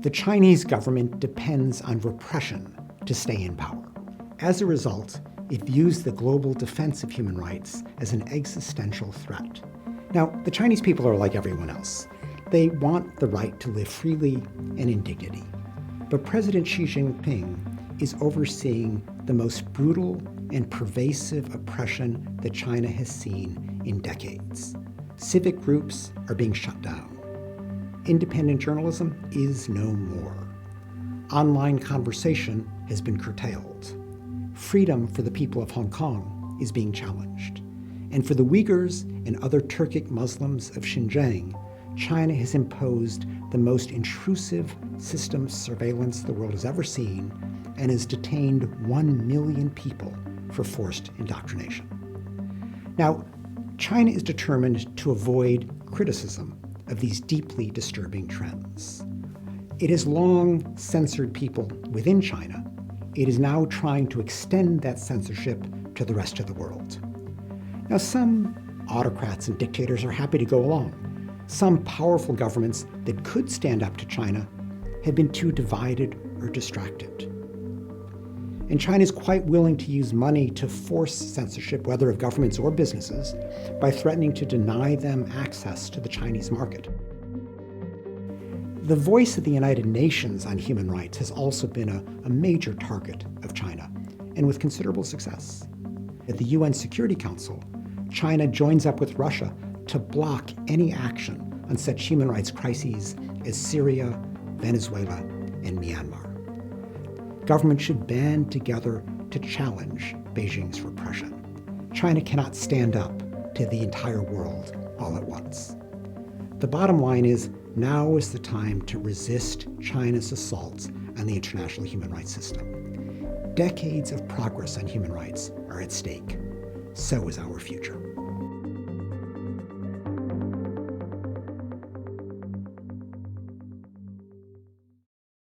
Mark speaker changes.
Speaker 1: The Chinese government depends on repression to stay in power. As a result, it views the global defense of human rights as an existential threat. Now, the Chinese people are like everyone else. They want the right to live freely and in dignity. But President Xi Jinping is overseeing the most brutal and pervasive oppression that China has seen in decades. Civic groups are being shut down. Independent journalism is no more. Online conversation has been curtailed. Freedom for the people of Hong Kong is being challenged. And for the Uyghurs and other Turkic Muslims of Xinjiang, China has imposed the most intrusive system of surveillance the world has ever seen and has detained 1 million people for forced indoctrination. Now, China is determined to avoid criticism of these deeply disturbing trends. It has long censored people within China. It is now trying to extend that censorship to the rest of the world. Now, some autocrats and dictators are happy to go along. Some powerful governments that could stand up to China have been too divided or distracted. And China is quite willing to use money to force censorship, whether of governments or businesses, by threatening to deny them access to the Chinese market. The voice of the United Nations on human rights has also been a major target of China, and with considerable success. At the UN Security Council, China joins up with Russia to block any action on such human rights crises as Syria, Venezuela, and Myanmar. Governments should band together to challenge Beijing's repression. China cannot stand up to the entire world all at once. The bottom line is, now is the time to resist China's assaults on the international human rights system. Decades of progress on human rights are at stake. So is our future.